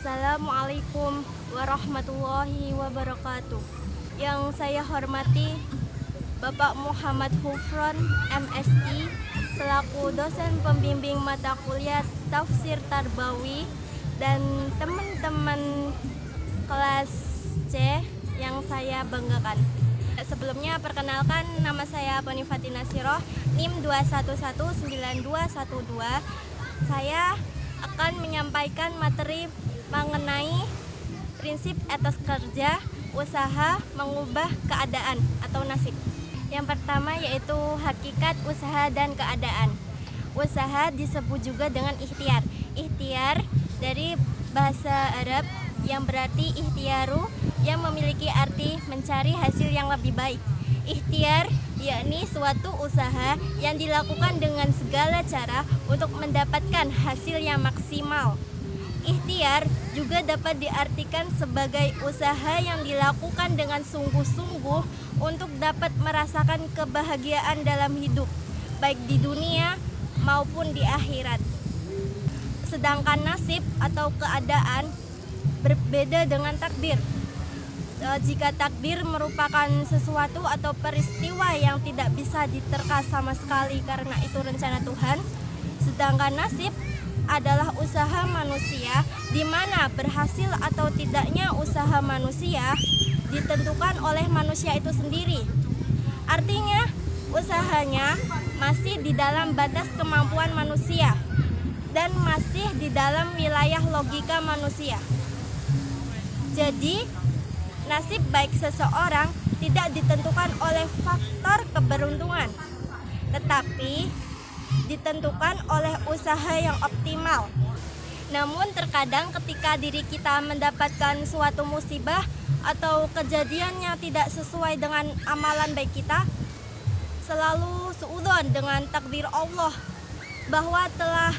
Assalamualaikum warahmatullahi wabarakatuh. Yang saya hormati Bapak Muhammad Hufron, MSI, selaku dosen pembimbing mata kuliah Tafsir Tarbawi, dan teman-teman kelas C yang saya banggakan. Sebelumnya perkenalkan, nama saya Ponifati Nasiroh, NIM 2119212. Saya akan menyampaikan materi mengenai prinsip etos kerja usaha mengubah keadaan atau nasib. Yang pertama yaitu hakikat usaha dan keadaan. Usaha disebut juga dengan ikhtiar. Ikhtiar dari bahasa Arab yang berarti ikhtiaru, yang memiliki arti mencari hasil yang lebih baik. Ikhtiar yakni suatu usaha yang dilakukan dengan segala cara untuk mendapatkan hasil yang maksimal. Ikhtiar juga dapat diartikan sebagai usaha yang dilakukan dengan sungguh-sungguh untuk dapat merasakan kebahagiaan dalam hidup, baik di dunia maupun di akhirat. Sedangkan nasib atau keadaan berbeda dengan takdir. Jika takdir merupakan sesuatu atau peristiwa yang tidak bisa diterka sama sekali karena itu rencana Tuhan, sedangkan nasib adalah usaha manusia, di mana berhasil atau tidaknya usaha manusia ditentukan oleh manusia itu sendiri. Artinya, usahanya masih di dalam batas kemampuan manusia dan masih di dalam wilayah logika manusia. Jadi, nasib baik seseorang tidak ditentukan oleh faktor keberuntungan, tetapi ditentukan oleh usaha yang optimal. Namun terkadang ketika diri kita mendapatkan suatu musibah atau kejadian yang tidak sesuai dengan amalan baik kita, selalu suudzon dengan takdir Allah bahwa telah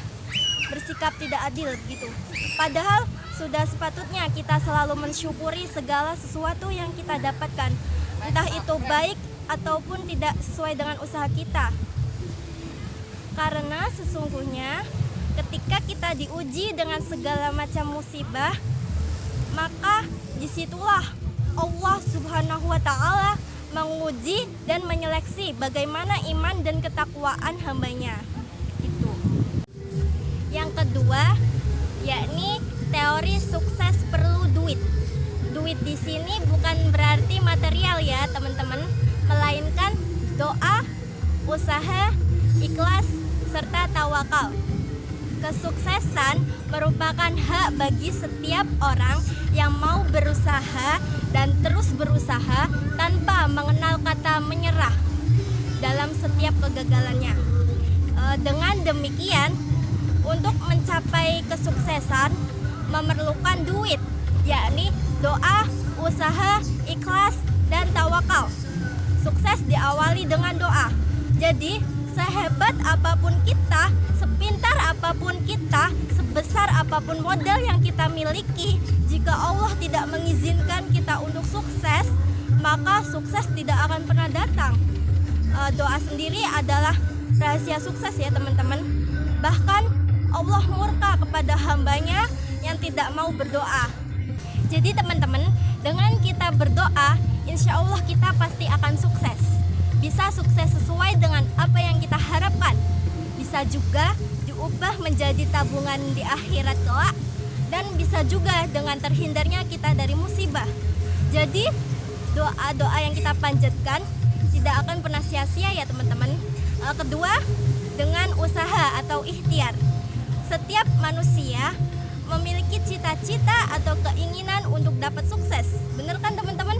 bersikap tidak adil gitu. Padahal sudah sepatutnya kita selalu mensyukuri segala sesuatu yang kita dapatkan, entah itu baik ataupun tidak sesuai dengan usaha kita. Karena sesungguhnya ketika kita diuji dengan segala macam musibah, maka disitulah Allah Subhanahu wa Ta'ala menguji dan menyeleksi bagaimana iman dan ketakwaan hambanya. Itu. Yang kedua, yakni teori sukses perlu duit. Duit di sini bukan berarti material ya teman-teman, melainkan doa, usaha, ikhlas, serta tawakal. Kesuksesan merupakan hak bagi setiap orang yang mau berusaha dan terus berusaha tanpa mengenal kata menyerah dalam setiap kegagalannya. Dengan demikian, untuk mencapai kesuksesan memerlukan duit, yakni doa, usaha, ikhlas, dan tawakal. Sukses diawali dengan doa. Jadi, sehebat apapun kita, sepintar apapun kita, sebesar apapun modal yang kita miliki, jika Allah tidak mengizinkan kita untuk sukses, maka sukses tidak akan pernah datang. Doa sendiri adalah rahasia sukses ya teman-teman. Bahkan Allah murka kepada hambanya yang tidak mau berdoa. Jadi teman-teman, dengan kita berdoa, insya Allah kita pasti akan sukses. Bisa sukses sesuai dengan apa yang kita harapkan. Bisa juga diubah menjadi tabungan di akhirat kelak, dan bisa juga dengan terhindarnya kita dari musibah. Jadi doa-doa yang kita panjatkan tidak akan pernah sia-sia ya teman-teman. Kedua, dengan usaha atau ikhtiar. Setiap manusia memiliki cita-cita atau keinginan untuk dapat sukses. Benar kan teman-teman?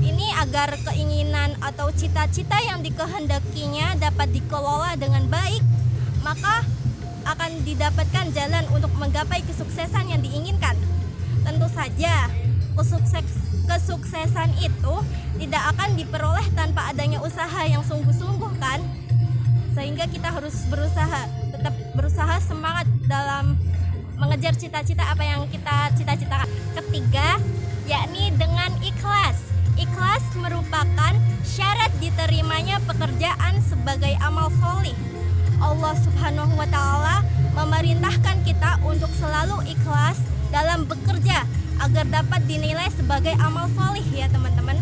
Ini agar keinginan atau cita-cita yang dikehendakinya dapat dikelola dengan baik, maka akan didapatkan jalan untuk menggapai kesuksesan yang diinginkan. Tentu saja kesuksesan itu tidak akan diperoleh tanpa adanya usaha yang sungguh-sungguh kan? Sehingga kita harus berusaha, tetap berusaha semangat dalam mengejar cita-cita apa yang kita cita-citakan. Ketiga, yakni dengan ikhlas. Ikhlas merupakan syarat diterimanya pekerjaan sebagai amal solih. Allah Subhanahu wa Ta'ala memerintahkan kita untuk selalu ikhlas dalam bekerja agar dapat dinilai sebagai amal solih ya teman-teman.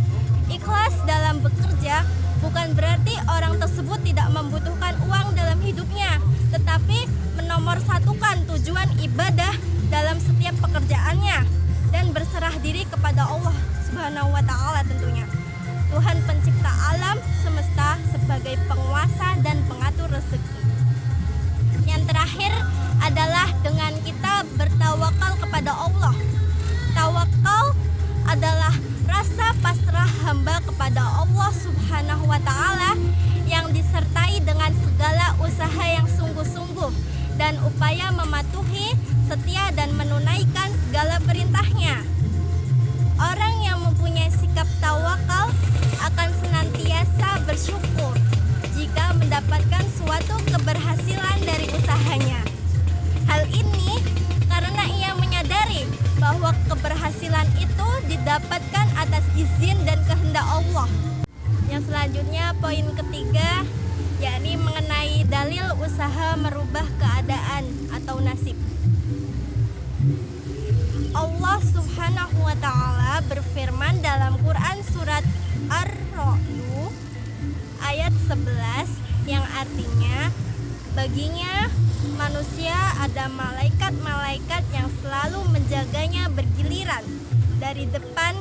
Ikhlas dalam bekerja bukan berarti orang tersebut tidak membutuhkan uang dalam hidupnya, tetapi menomorsatukan tujuan ibadah dalam setiap pekerjaannya dan berserah diri kepada Allah Subhanahu wa Ta'ala tentunya, Tuhan pencipta alam semesta sebagai penguasa dan pengatur rezeki. Yang terakhir adalah dengan kita bertawakal kepada Allah. Tawakal adalah rasa pasrah hamba kepada Allah Subhanahu wa Ta'ala yang disertai dengan segala usaha yang sungguh-sungguh dan upaya mematuhi, setia dan menunaikan segala perintahnya. Orang yang mempunyai sikap tawakal akan senantiasa bersyukur jika mendapatkan suatu keberhasilan dari usahanya. Hal ini karena ia menyadari bahwa keberhasilan itu didapatkan atas izin dan kehendak Allah. Yang selanjutnya poin ketiga, yakni mengenai dalil usaha merubah keadaan atau nasib. Allah Subhanahu wa Ta'ala berfirman dalam Quran surat Ar-Ra'd ayat 11 yang artinya, baginya manusia ada malaikat-malaikat yang selalu menjaganya bergiliran dari depan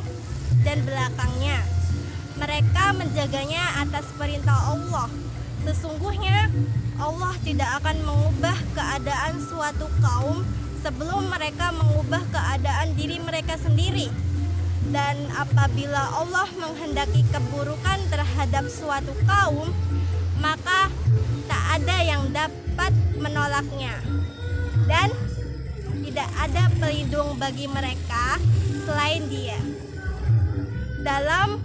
dan belakangnya. Mereka menjaganya atas perintah Allah. Sesungguhnya Allah tidak akan mengubah keadaan suatu kaum sebelum mereka mengubah keadaan diri mereka sendiri. Dan apabila Allah menghendaki keburukan terhadap suatu kaum, maka tak ada yang dapat menolaknya, dan tidak ada pelindung bagi mereka selain Dia. Dalam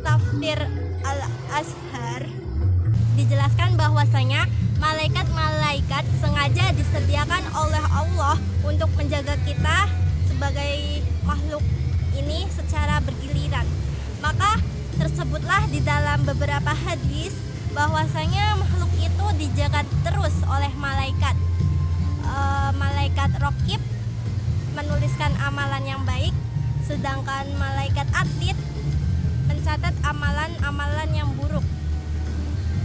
tafsir Al-Azhar dijelaskan bahwasanya malaikat-malaikat sengaja disediakan oleh Allah untuk menjaga kita sebagai makhluk ini secara bergiliran. Maka tersebutlah di dalam beberapa hadis bahwasanya makhluk itu dijaga terus oleh malaikat. Malaikat Raqib menuliskan amalan yang baik, sedangkan malaikat Atid mencatat amalan-amalan yang buruk.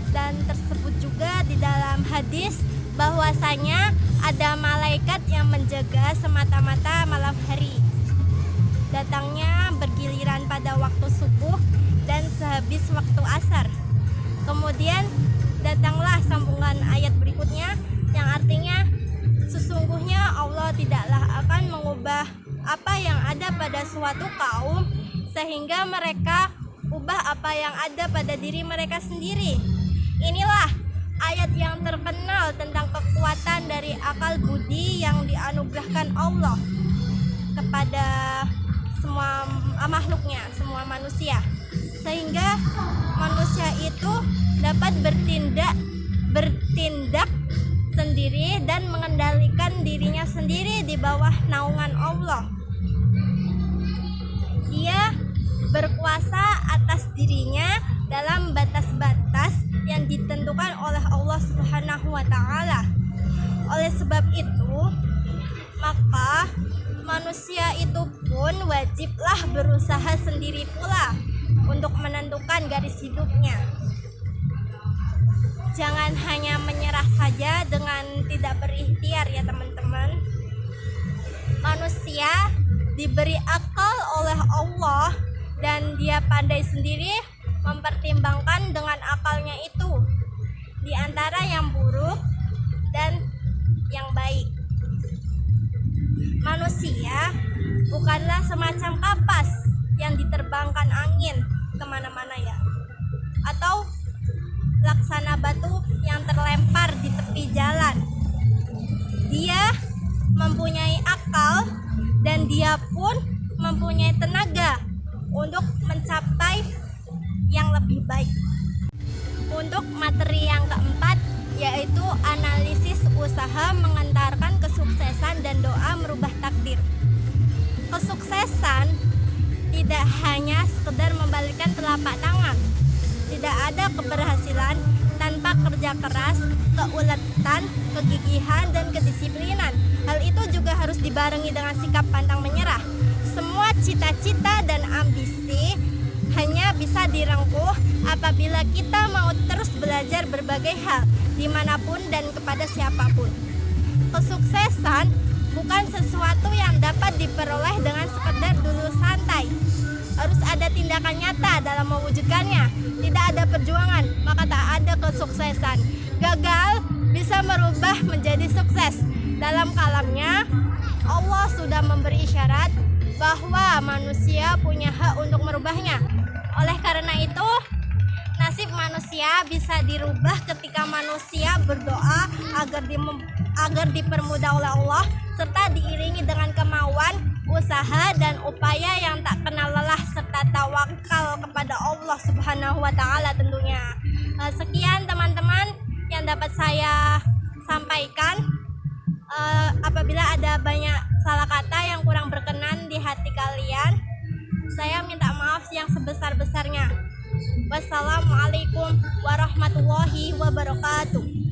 Dan tersebut juga di dalam hadis bahwasanya ada malaikat yang menjaga semata-mata malam hari. Datangnya bergiliran pada waktu subuh dan sehabis waktu asar. Kemudian datanglah sambungan ayat berikutnya yang artinya, sesungguhnya Allah tidaklah akan mengubah apa yang ada pada suatu kaum sehingga mereka ubah apa yang ada pada diri mereka sendiri. Inilah ayat yang terkenal tentang kekuatan dari akal budi yang dianugerahkan Allah kepada semua makhluknya, semua manusia, sehingga manusia itu dapat bertindak sendiri dan mengendalikan dirinya sendiri di bawah naungan Allah. Dia berkuasa atas dirinya dalam batas-batas yang ditentukan oleh Allah Subhanahu wa Ta'ala. Oleh sebab itu, maka manusia itu pun wajiblah berusaha sendiri pula untuk menentukan garis hidupnya. Jangan hanya menyerah saja dengan tidak berikhtiar ya teman-teman. Manusia diberi akal oleh Allah dan dia pandai sendiri mempertimbangkan dengan akalnya itu di antara yang buruk dan yang baik. Manusia bukanlah semacam kapas yang diterbangkan angin kemana-mana ya, atau laksana batu yang terlempar di tepi jalan. Dia mempunyai akal dan dia pun mempunyai tenaga untuk mencapai yang lebih baik. Untuk materi yang keempat, yaitu analisis usaha mengantarkan kesuksesan dan doa merubah takdir. Kesuksesan tidak hanya sekedar membalikkan telapak tangan. Tidak ada keberhasilan tanpa kerja keras, keuletan, kegigihan, dan kedisiplinan. Hal itu juga harus dibarengi dengan sikap pantang menyerah. Semua cita-cita dan ambisi hanya bisa direngkuh apabila kita mau terus belajar berbagai hal, dimanapun dan kepada siapapun. Kesuksesan bukan sesuatu yang dapat diperoleh dengan sekedar duduk santai. Harus ada tindakan nyata dalam mewujudkannya. Tidak ada perjuangan, maka tak ada kesuksesan. Gagal bisa merubah menjadi sukses. Dalam kalamnya, Allah sudah memberi isyarat bahwa manusia punya hak untuk merubahnya. Oleh karena itu, nasib manusia bisa dirubah ketika manusia berdoa agar dipermudah oleh Allah, serta diiringi dengan kemauan, usaha, dan upaya yang tak kenal lelah, serta tawakal kepada Allah Subhanahu wa Ta'ala tentunya. Sekian teman-teman yang dapat saya sampaikan. Apabila ada banyak salah kata yang kurang berkenan di hati kalian, saya minta maaf yang sebesar-besarnya. Wassalamualaikum warahmatullahi wabarakatuh.